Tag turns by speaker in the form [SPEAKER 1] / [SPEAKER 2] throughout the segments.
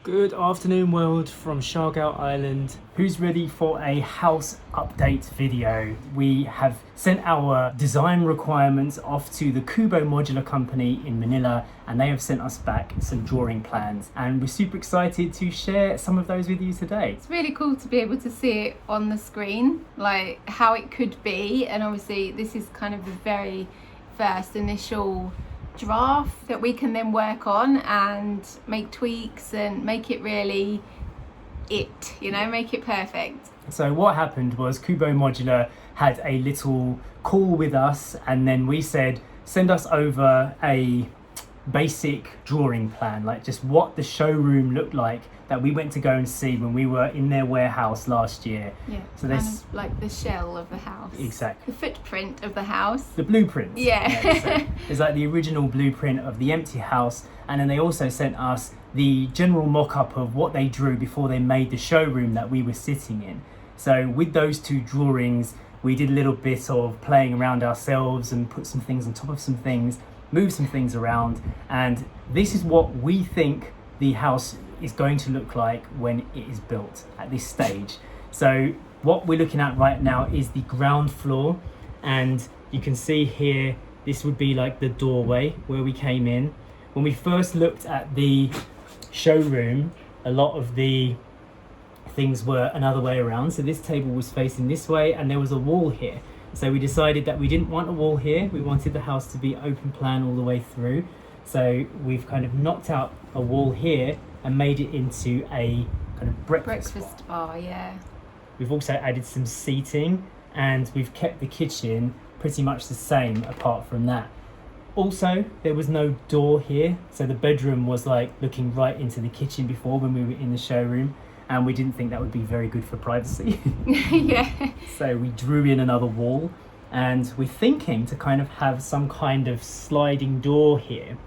[SPEAKER 1] Good afternoon world from Siargao Island. Who's ready for a house update video? We have sent our design requirements off to the CUBO Modular company in Manila, and they have sent us back some drawing plans, and we're super excited to share some of those with you today.
[SPEAKER 2] It's really cool to be able to see it on the screen, like how it could be, and obviously this is kind of the very first initial draft that we can then work on and make tweaks and make it really make it perfect.
[SPEAKER 1] So what happened was CUBO Modular had a little call with us, and then we said send us over a basic drawing plan, like just what the showroom looked like that we went to go and see when we were in their warehouse last year.
[SPEAKER 2] Yeah,
[SPEAKER 1] so
[SPEAKER 2] kind
[SPEAKER 1] this
[SPEAKER 2] of like the shell of the house.
[SPEAKER 1] Exactly.
[SPEAKER 2] The footprint of the house.
[SPEAKER 1] The blueprint.
[SPEAKER 2] Yeah.
[SPEAKER 1] So it's like the original blueprint of the empty house, and then they also sent us the general mock-up of what they drew before they made the showroom that we were sitting in. So with those two drawings, we did a little bit of playing around ourselves and put some things on top of some things, move some things around, and this is what we think the house is going to look like when it is built at this stage. So what we're looking at right now is the ground floor, and you can see here this would be like the doorway where we came in. When we first looked at the showroom, a lot of the things were another way around, so this table was facing this way and there was a wall here. So we decided that we didn't want a wall here, we wanted the house to be open plan all the way through. So we've kind of knocked out a wall here and made it into a kind of breakfast
[SPEAKER 2] bar. Yeah.
[SPEAKER 1] We've also added some seating, and we've kept the kitchen pretty much the same apart from that. Also, there was no door here, so the bedroom was like looking right into the kitchen before when we were in the showroom, and we didn't think that would be very good for privacy.
[SPEAKER 2] Yeah.
[SPEAKER 1] So we drew in another wall, and we're thinking to kind of have some kind of sliding door here,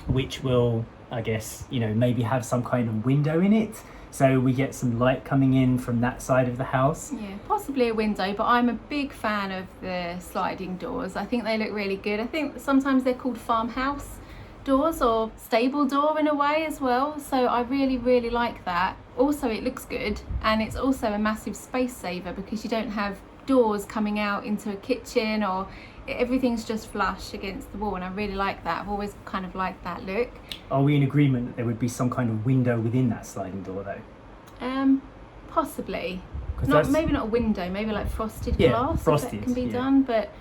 [SPEAKER 1] which will, I guess, maybe have some kind of window in it, so we get some light coming in from that side of the house.
[SPEAKER 2] Yeah, possibly a window, but I'm a big fan of the sliding doors. I think they look really good. I think sometimes they're called farmhouse doors or stable door in a way as well, so I really like that. Also, it looks good, and it's also a massive space saver because you don't have doors coming out into a kitchen, or everything's just flush against the wall, and I really like that. I've always kind of liked that look.
[SPEAKER 1] Are we in agreement that there would be some kind of window within that sliding door though?
[SPEAKER 2] Possibly. Maybe not a window, maybe like frosted glass.
[SPEAKER 1] Frosted,
[SPEAKER 2] that can be done, but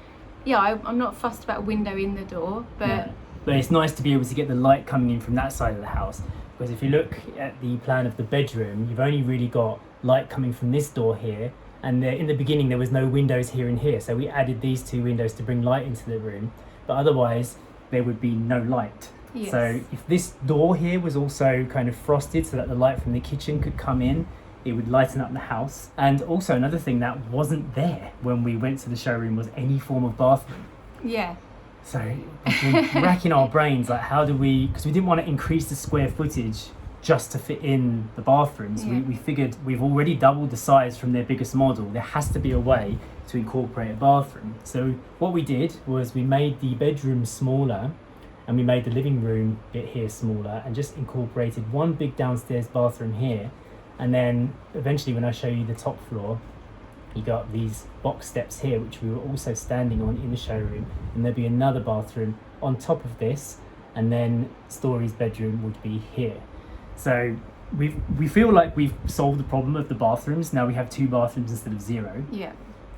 [SPEAKER 2] yeah, I'm not fussed about a window in the door, but
[SPEAKER 1] yeah. But it's nice to be able to get the light coming in from that side of the house, because if you look at the plan of the bedroom, you've only really got light coming from this door here, and in the beginning there was no windows here and here, so we added these two windows to bring light into the room, but otherwise there would be no light.
[SPEAKER 2] Yes.
[SPEAKER 1] So if this door here was also kind of frosted so that the light from the kitchen could come in, it would lighten up the house. And also another thing that wasn't there when we went to the showroom was any form of bathroom.
[SPEAKER 2] Yeah.
[SPEAKER 1] So we've been racking our brains, like how do we, because we didn't want to increase the square footage just to fit in the bathrooms.
[SPEAKER 2] Yeah.
[SPEAKER 1] We figured we've already doubled the size from their biggest model. There has to be a way to incorporate a bathroom. So what we did was we made the bedroom smaller, and we made the living room bit here smaller, and just incorporated one big downstairs bathroom here. And then eventually when I show you the top floor, you got these box steps here, which we were also standing on in the showroom, and there'd be another bathroom on top of this, and then Story's bedroom would be here. So we feel like we've solved the problem of the bathrooms. Now we have 2 bathrooms instead of 0.
[SPEAKER 2] Yeah.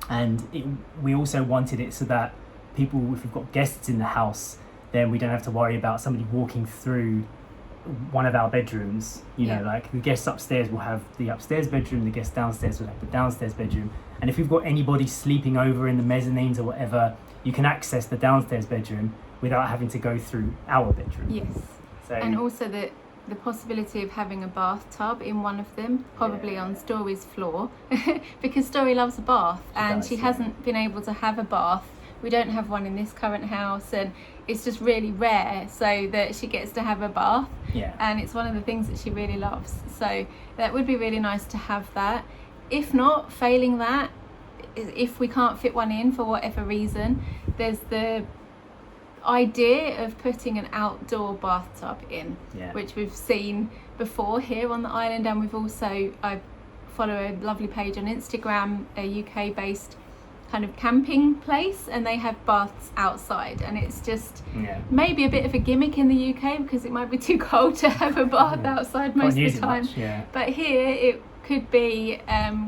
[SPEAKER 1] And we also wanted it so that people, if we've got guests in the house, then we don't have to worry about somebody walking through one of our bedrooms. Like the guests upstairs will have the upstairs bedroom, the guests downstairs will have the downstairs bedroom, and if you've got anybody sleeping over in the mezzanines or whatever, you can access the downstairs bedroom without having to go through our bedroom.
[SPEAKER 2] Yes.
[SPEAKER 1] So,
[SPEAKER 2] and also the possibility of having a bathtub in one of them, probably on Story's floor, because Story loves a bath, and she hasn't been able to have a bath. We don't have one in this current house, and it's just really rare, so that she gets to have a bath.
[SPEAKER 1] Yeah.
[SPEAKER 2] And it's one of the things that she really loves. So that would be really nice to have that. If not, failing that, if we can't fit one in for whatever reason, there's the idea of putting an outdoor bathtub in, which we've seen before here on the island, and we've also, I follow a lovely page on Instagram, a UK based kind of camping place, and they have baths outside, and it's just maybe a bit of a gimmick in the UK because it might be too cold to have a bath outside most of the time. But here it could be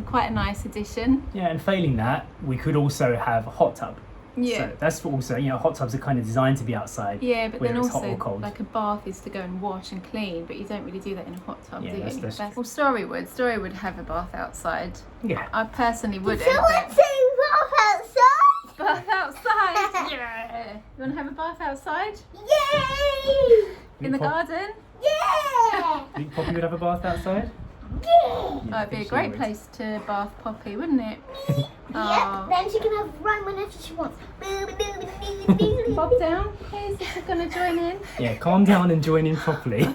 [SPEAKER 2] quite a nice addition.
[SPEAKER 1] Yeah, and failing that, we could also have a hot tub.
[SPEAKER 2] Yeah.
[SPEAKER 1] So that's also, hot tubs are kind of designed to be outside.
[SPEAKER 2] Yeah, but then
[SPEAKER 1] it's hot or
[SPEAKER 2] also
[SPEAKER 1] cold.
[SPEAKER 2] like a bath is to go and wash and clean, but you don't really do that in a hot tub, do you?
[SPEAKER 1] That's
[SPEAKER 2] Well, Story would have a bath outside.
[SPEAKER 1] Yeah.
[SPEAKER 2] I personally wouldn't.
[SPEAKER 3] Someone say bath outside.
[SPEAKER 2] Bath outside. Yeah. You want to have a bath outside?
[SPEAKER 3] Yay!
[SPEAKER 2] In the garden?
[SPEAKER 3] Yeah!
[SPEAKER 1] Do you think Poppy would have a bath outside?
[SPEAKER 3] Yeah!
[SPEAKER 2] Oh, it'd be a great place to bath Poppy, wouldn't it?
[SPEAKER 3] Yep, then she can have a run whenever she wants.
[SPEAKER 2] Bob down, please, if you're going to join in.
[SPEAKER 1] Yeah, calm down and join in properly.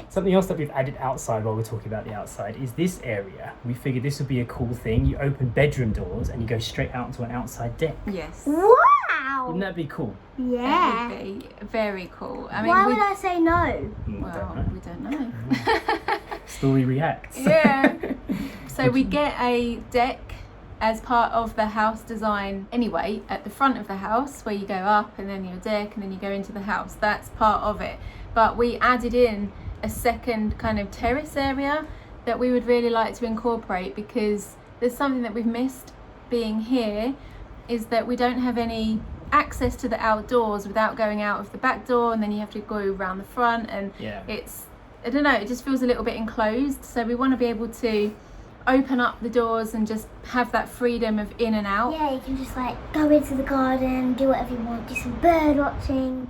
[SPEAKER 1] Something else that we've added outside while we're talking about the outside is this area. We figured this would be a cool thing. You open bedroom doors and you go straight out to an outside deck.
[SPEAKER 2] Yes.
[SPEAKER 3] Wow!
[SPEAKER 1] Wouldn't that be cool?
[SPEAKER 3] Yeah.
[SPEAKER 2] That would be very cool. I mean,
[SPEAKER 3] Why would I say no?
[SPEAKER 2] Well, we don't know.
[SPEAKER 1] Story reacts.
[SPEAKER 2] Yeah. So we get a deck as part of the house design anyway, at the front of the house where you go up and then your deck and then you go into the house. That's part of it. But we added in a second kind of terrace area that we would really like to incorporate, because there's something that we've missed being here, is that we don't have any access to the outdoors without going out of the back door, and then you have to go around the front, and it's, I don't know, it just feels a little bit enclosed. So we want to be able to open up the doors and just have that freedom of in and out.
[SPEAKER 3] Yeah, you can just like go into the garden, do whatever you want, do some bird watching.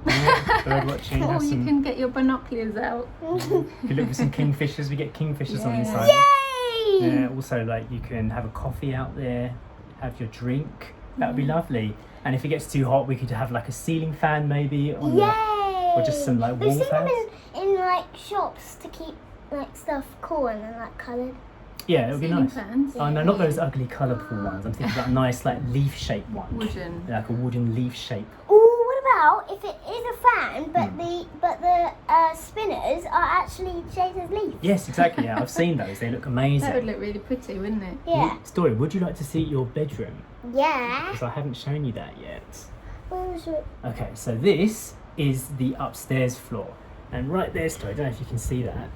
[SPEAKER 1] Bird watching.
[SPEAKER 2] Or you can get your binoculars out.
[SPEAKER 1] You can look for some kingfishers. We get kingfishers on the inside.
[SPEAKER 3] Yay!
[SPEAKER 1] Yeah, also, like, you can have a coffee out there, have your drink. That would be lovely. And if it gets too hot, we could have like a ceiling fan maybe on or just some like wall
[SPEAKER 3] We've seen
[SPEAKER 1] fans.
[SPEAKER 3] them in like shops to keep like stuff cool and then like coloured.
[SPEAKER 1] Yeah, it would be
[SPEAKER 2] Ceiling
[SPEAKER 1] nice.
[SPEAKER 2] fans.
[SPEAKER 1] Oh no, not those ugly colourful ones. I'm thinking about a nice like leaf-shaped one.
[SPEAKER 2] Wooden.
[SPEAKER 1] Like a wooden leaf shape.
[SPEAKER 3] Oh, what about if it is a fan, but the spinners are actually shaped as leaves?
[SPEAKER 1] Yes, exactly. Yeah, I've seen those. They look amazing.
[SPEAKER 2] That would look really pretty, wouldn't it?
[SPEAKER 3] Yeah.
[SPEAKER 1] Story, would you like to see your bedroom?
[SPEAKER 3] Yeah.
[SPEAKER 1] Because I haven't shown you that yet.
[SPEAKER 3] Where was it?
[SPEAKER 1] Okay, so this is the upstairs floor. And right there, Story, I don't know if you can see that.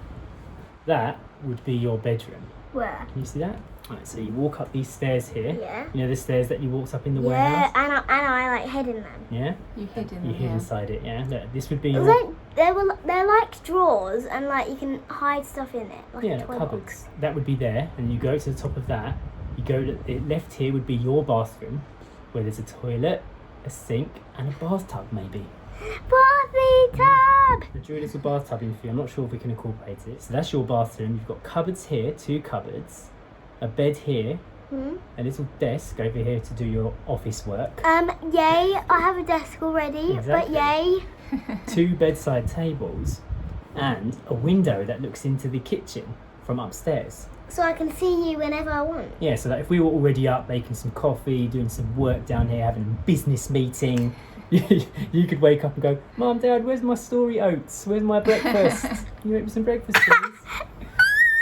[SPEAKER 1] That would be your bedroom.
[SPEAKER 3] Where?
[SPEAKER 1] Can you see that? Right, so you walk up these stairs here.
[SPEAKER 3] Yeah.
[SPEAKER 1] You know the stairs that you walked up in the
[SPEAKER 3] Yeah,
[SPEAKER 1] warehouse?
[SPEAKER 3] and I like hid in them.
[SPEAKER 1] Yeah?
[SPEAKER 2] You hid in
[SPEAKER 1] You
[SPEAKER 2] them,
[SPEAKER 1] hid
[SPEAKER 2] yeah.
[SPEAKER 1] inside it, yeah? Look, this would be
[SPEAKER 3] It
[SPEAKER 1] your...
[SPEAKER 3] was like they're like drawers and like you can hide stuff in it, like
[SPEAKER 1] yeah,
[SPEAKER 3] a toy
[SPEAKER 1] cupboards.
[SPEAKER 3] box.
[SPEAKER 1] That would be there, and you go to the top of that. You go to the left here would be your bathroom, where there's a toilet, a sink, and a bathtub maybe.
[SPEAKER 3] Bathy tub!
[SPEAKER 1] I drew a little bathtub in for you. I'm not sure if we can incorporate it. So that's your bathroom. You've got cupboards here, 2 cupboards, a bed here, a little desk over here to do your office work.
[SPEAKER 3] Yay! I have a desk already,
[SPEAKER 1] Exactly.
[SPEAKER 3] but yay!
[SPEAKER 1] 2 bedside tables, and a window that looks into the kitchen from upstairs.
[SPEAKER 3] So I can see you whenever I want.
[SPEAKER 1] Yeah, so that if we were already up making some coffee, doing some work down here, having a business meeting, you could wake up and go, Mum, Dad, where's my story oats? Where's my breakfast? Can you make me some breakfast, please?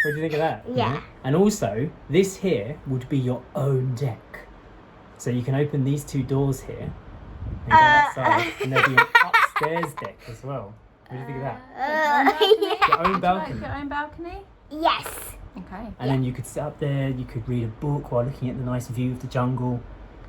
[SPEAKER 1] What do you think of that?
[SPEAKER 3] Yeah.
[SPEAKER 1] And also, this here would be your own deck. So you can open these 2 doors here and go outside, and there'll be an upstairs deck as well. What do you think of that? Your own balcony.
[SPEAKER 2] Like your own balcony?
[SPEAKER 3] Yes.
[SPEAKER 2] Okay.
[SPEAKER 1] And then you could sit up there, you could read a book while looking at the nice view of the jungle.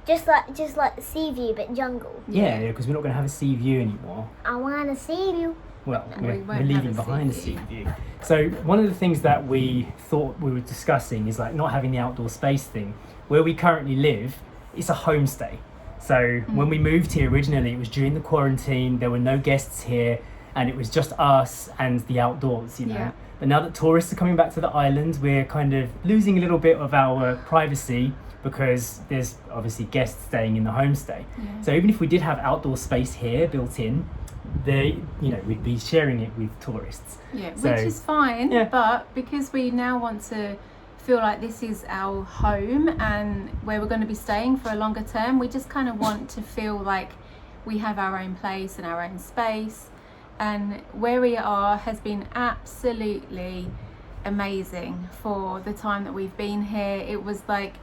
[SPEAKER 3] Just like the sea view, but jungle.
[SPEAKER 1] Yeah, because we're not going to have a sea view anymore.
[SPEAKER 3] I wanna see you.
[SPEAKER 1] Well,
[SPEAKER 2] We
[SPEAKER 1] we're
[SPEAKER 2] won't
[SPEAKER 1] leaving
[SPEAKER 2] have a
[SPEAKER 1] behind the
[SPEAKER 2] sea
[SPEAKER 1] sea view. So one of the things that we thought we were discussing is like not having the outdoor space thing. Where we currently live, it's a homestay. So when we moved here originally, it was during the quarantine. There were no guests here, and it was just us and the outdoors, you know.
[SPEAKER 2] Yeah.
[SPEAKER 1] But now that tourists are coming back to the island, we're kind of losing a little bit of our privacy because there's obviously guests staying in the homestay.
[SPEAKER 2] Yeah.
[SPEAKER 1] So even if we did have outdoor space here built in, we'd be sharing it with tourists.
[SPEAKER 2] Yeah,
[SPEAKER 1] So-
[SPEAKER 2] which is fine,
[SPEAKER 1] Yeah.
[SPEAKER 2] but because we now want to feel like this is our home and where we're going to be staying for a longer term, we just kind of want to feel like we have our own place and our own space. and where we are has been absolutely amazing for the time that we've been here. It was like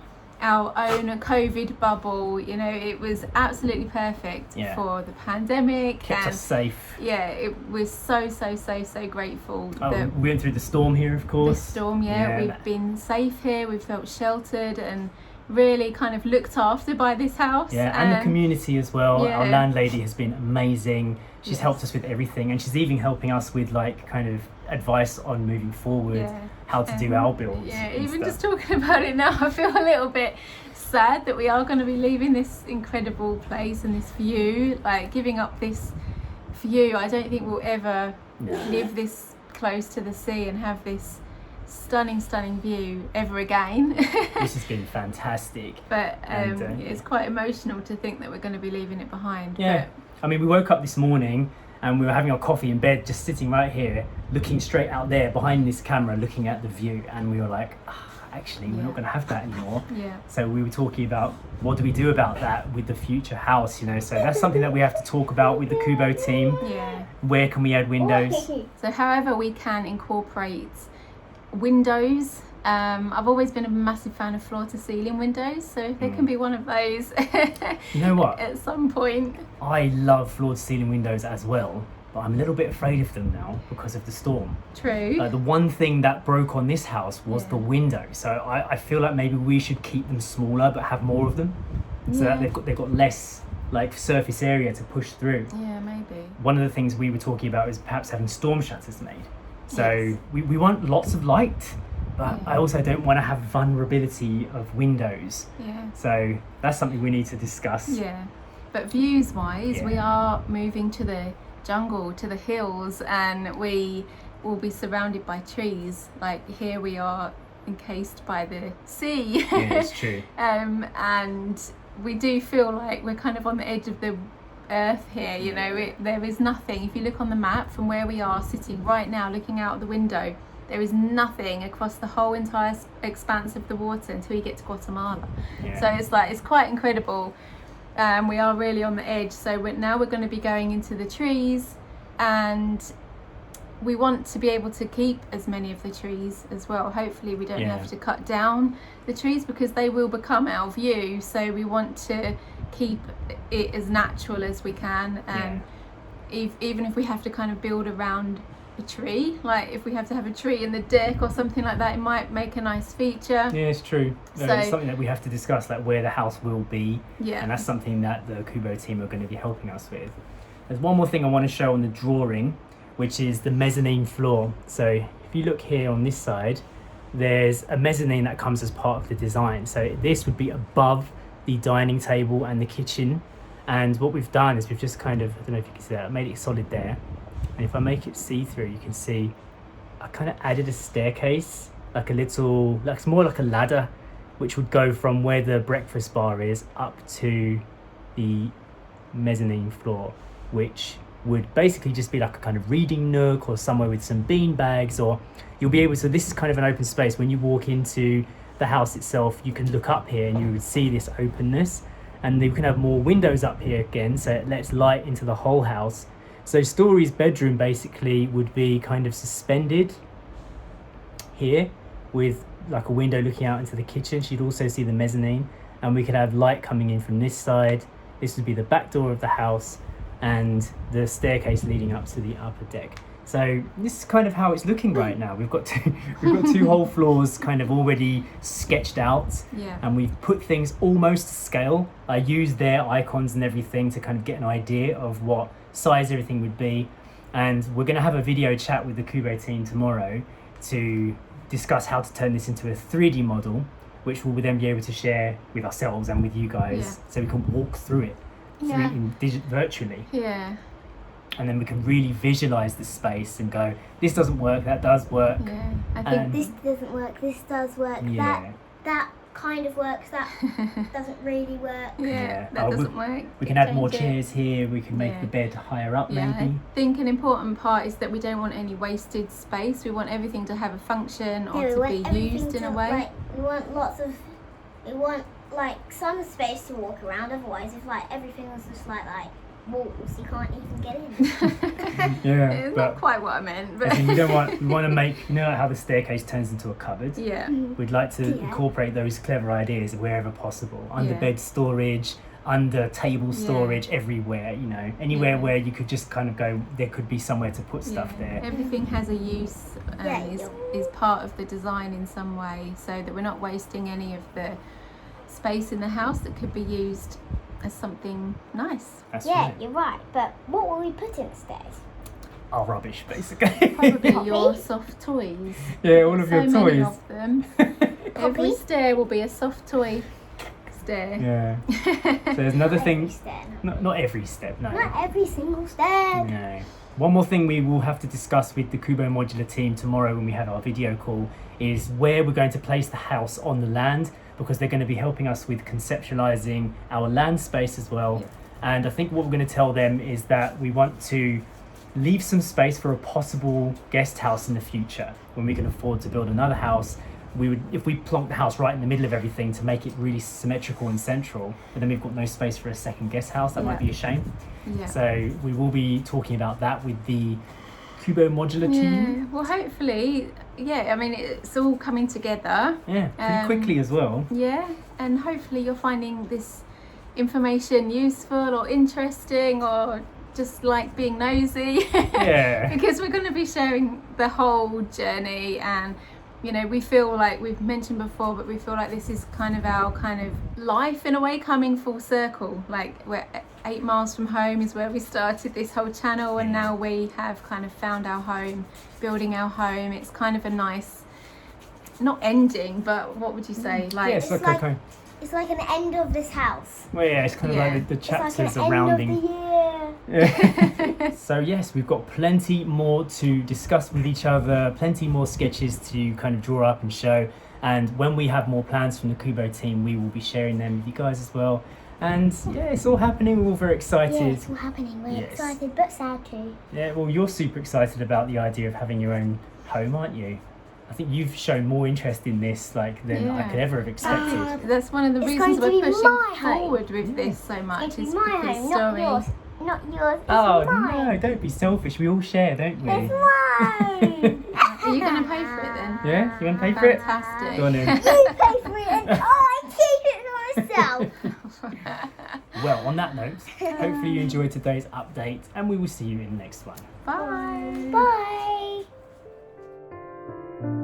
[SPEAKER 2] our own COVID bubble, you know. It was absolutely perfect for the pandemic.
[SPEAKER 1] Kept us safe.
[SPEAKER 2] Yeah, it was so grateful that
[SPEAKER 1] we went through the storm here, of course.
[SPEAKER 2] The storm, we've been safe here, we've felt sheltered and really kind of looked after by this house.
[SPEAKER 1] And the community as well. Our landlady has been amazing. She's helped us with everything, and she's even helping us with like kind of advice on moving forward, how to do our builds.
[SPEAKER 2] Even just talking about it now, I feel a little bit sad that we are going to be leaving this incredible place and this view, like giving up this view. I don't think we'll ever live this close to the sea and have this stunning view ever again.
[SPEAKER 1] This has been fantastic,
[SPEAKER 2] but it's quite emotional to think that we're going to be leaving it behind.
[SPEAKER 1] I mean, we woke up this morning and we were having our coffee in bed, just sitting right here, looking straight out there behind this camera, looking at the view, and we were like, actually, we're not going to have that anymore. So we were talking about what do we do about that with the future house, you know. So that's something that we have to talk about with the CUBO team. Where can we add windows?
[SPEAKER 2] So however we can incorporate windows. I've always been a massive fan of floor-to-ceiling windows, so if there can be one of those,
[SPEAKER 1] you know what?
[SPEAKER 2] At some point.
[SPEAKER 1] I love floor-to-ceiling windows as well, but I'm a little bit afraid of them now because of the storm.
[SPEAKER 2] True.
[SPEAKER 1] The one thing that broke on this house was the window, so I feel like maybe we should keep them smaller but have more of them, so that they've got less like surface area to push through.
[SPEAKER 2] Yeah, maybe.
[SPEAKER 1] One of the things we were talking about is perhaps having storm shutters made. So we want lots of light, but I also don't want to have vulnerability of windows. So that's something we need to discuss.
[SPEAKER 2] But views wise, we are moving to the jungle, to the hills, and we will be surrounded by trees. Like here we are encased by the sea.
[SPEAKER 1] It's true.
[SPEAKER 2] And we do feel like we're kind of on the edge of the earth here, you know. There is nothing. If you look on the map from where we are sitting right now, looking out the window, there is nothing across the whole entire expanse of the water until you get to Guatemala. So it's quite incredible. We are really on the edge. So now we're going to be going into the trees, and we want to be able to keep as many of the trees as well. Hopefully we don't have to cut down the trees because they will become our view. So we want to keep it as natural as we can, and even if we have to kind of build around a tree, like if we have to have a tree in the deck or something like that, it might make a nice feature.
[SPEAKER 1] It's true. It's something that we have to discuss, like where the house will be, and that's something that the CUBO team are going to be helping us with. There's one more thing I want to show on the drawing, which is the mezzanine floor. So if you look here on this side, there's a mezzanine that comes as part of the design. So this would be above the dining table and the kitchen, and what we've done is we've just kind of, I don't know if you can see that, I made it solid there, and if I make it see-through, you can see I kind of added a staircase, like a little, like more like a ladder, which would go from where the breakfast bar is up to the mezzanine floor, which would basically just be like a kind of reading nook or somewhere with some bean bags, or you'll be able to, this is kind of an open space. When you walk into the house itself, you can look up here and you would see this openness, and you can have more windows up here again, so it lets light into the whole house. So Story's bedroom basically would be kind of suspended here with like a window looking out into the kitchen. She'd also see the mezzanine, and we could have light coming in from this side. This would be the back door of the house and the staircase leading up to the upper deck. So this is kind of how it's looking right now. We've got two whole floors kind of already sketched out, and we've put things almost to scale. I used their icons and everything to kind of get an idea of what size everything would be, and we're going to have a video chat with the CUBO team tomorrow to discuss how to turn this into a 3D model, which we'll then be able to share with ourselves and with you guys, so we can walk through it virtually. And then we can really visualize the space and go, this doesn't work, that does work.
[SPEAKER 3] I think this doesn't work, this does work, that kind of works, that doesn't really work.
[SPEAKER 2] That doesn't work.
[SPEAKER 1] We can add more chairs here, we can make the bed higher up maybe.
[SPEAKER 2] I think an important part is that we don't want any wasted space. We want everything to have a function or to be used in a way.
[SPEAKER 3] Like, we want like some space to walk around, otherwise if like everything was just like walls. You can't even get in.
[SPEAKER 1] Yeah,
[SPEAKER 2] It's
[SPEAKER 1] but
[SPEAKER 2] not quite what I meant,
[SPEAKER 1] I
[SPEAKER 2] but
[SPEAKER 1] think we want to make, you know how the staircase turns into a cupboard?
[SPEAKER 2] yeah.
[SPEAKER 1] We'd like to
[SPEAKER 3] Yeah.
[SPEAKER 1] incorporate those clever ideas wherever possible. Under
[SPEAKER 2] Yeah.
[SPEAKER 1] bed storage, under table
[SPEAKER 2] Yeah.
[SPEAKER 1] storage, everywhere, you know. Anywhere
[SPEAKER 2] Yeah.
[SPEAKER 1] where you could just kind of go, there could be somewhere to put stuff there.
[SPEAKER 2] Everything has a use and
[SPEAKER 3] Yeah,
[SPEAKER 2] is part of the design in some way, so that we're not wasting any of the space in the house that could be used as something nice.
[SPEAKER 1] That's
[SPEAKER 3] Yeah,
[SPEAKER 1] right.
[SPEAKER 3] you're right. But what will we put instead?
[SPEAKER 1] Our rubbish, basically.
[SPEAKER 2] Probably
[SPEAKER 3] Poppy?
[SPEAKER 2] your soft toys.
[SPEAKER 1] Yeah, all of
[SPEAKER 2] So
[SPEAKER 1] your
[SPEAKER 2] many
[SPEAKER 1] toys.
[SPEAKER 2] of them. Every
[SPEAKER 3] Poppy?
[SPEAKER 2] stair will be a soft toy stair.
[SPEAKER 1] Yeah. So there's another thing.
[SPEAKER 3] Every step.
[SPEAKER 1] Not every step, no.
[SPEAKER 3] Not every single step.
[SPEAKER 1] No. One more thing we will have to discuss with the CUBO Modular team tomorrow when we have our video call is where we're going to place the house on the land, because they're going to be helping us with conceptualizing our land space as well.
[SPEAKER 2] Yeah.
[SPEAKER 1] And I think what we're going to tell them is that we want to leave some space for a possible guest house in the future when we can afford to build another house. We would, if we plonk the house right in the middle of everything to make it really symmetrical and central, but then we've got no space for a second guest house, that might
[SPEAKER 2] Yeah.
[SPEAKER 1] be a shame.
[SPEAKER 2] Yeah.
[SPEAKER 1] So we will be talking about that with the CUBO Modular team.
[SPEAKER 2] Yeah. Well, hopefully, yeah. I mean, it's all coming together.
[SPEAKER 1] Yeah, pretty quickly as well.
[SPEAKER 2] Yeah, and hopefully you're finding this information useful or interesting or just like being nosy.
[SPEAKER 1] Yeah.
[SPEAKER 2] Because we're going to be sharing the whole journey, and you know, we feel like we've mentioned before, but we feel like this is kind of our kind of life in a way, coming full circle. Like we're 8 miles from home is where we started this whole channel, and now we have kind of found our home, building our home. It's kind of a nice, not ending, but what would you say? Like,
[SPEAKER 1] Yeah, it's like,
[SPEAKER 3] like-
[SPEAKER 1] okay.
[SPEAKER 3] It's like an end of this house.
[SPEAKER 1] Well, yeah, it's kind of
[SPEAKER 2] Yeah.
[SPEAKER 1] like the
[SPEAKER 3] It's like
[SPEAKER 1] chapters
[SPEAKER 3] an
[SPEAKER 1] are rounding.
[SPEAKER 3] end of the year.
[SPEAKER 1] Yeah. So yes, we've got plenty more to discuss with each other, plenty more sketches to kind of draw up and show. And when we have more plans from the CUBO team, we will be sharing them with you guys as well. And yeah, it's all happening. We're all very excited.
[SPEAKER 3] Yeah, it's all happening. We're
[SPEAKER 1] Yes.
[SPEAKER 3] excited but sad too.
[SPEAKER 1] Yeah, well, you're super excited about the idea of having your own home, aren't you? I think you've shown more interest in this like than I
[SPEAKER 2] Yeah.
[SPEAKER 1] could ever have expected.
[SPEAKER 2] that's one of the
[SPEAKER 3] It's
[SPEAKER 2] reasons
[SPEAKER 3] going to
[SPEAKER 2] we're
[SPEAKER 3] be
[SPEAKER 2] pushing
[SPEAKER 3] my home.
[SPEAKER 2] forward with this so
[SPEAKER 3] It's
[SPEAKER 2] much.
[SPEAKER 3] going
[SPEAKER 2] Is
[SPEAKER 3] to be my
[SPEAKER 2] because
[SPEAKER 3] home, not
[SPEAKER 2] Story.
[SPEAKER 3] yours. Not yours. It's
[SPEAKER 1] Oh
[SPEAKER 3] mine.
[SPEAKER 1] no, don't be selfish. We all share, don't we?
[SPEAKER 3] It's mine.
[SPEAKER 2] Are you going to pay for it then?
[SPEAKER 1] Yeah, you want to pay for it?
[SPEAKER 2] Fantastic.
[SPEAKER 1] Go on in.
[SPEAKER 3] You pay for it and I keep it for myself.
[SPEAKER 1] Well, on that note, hopefully you enjoyed today's update, and we will see you in the next one.
[SPEAKER 2] Bye.
[SPEAKER 3] Bye.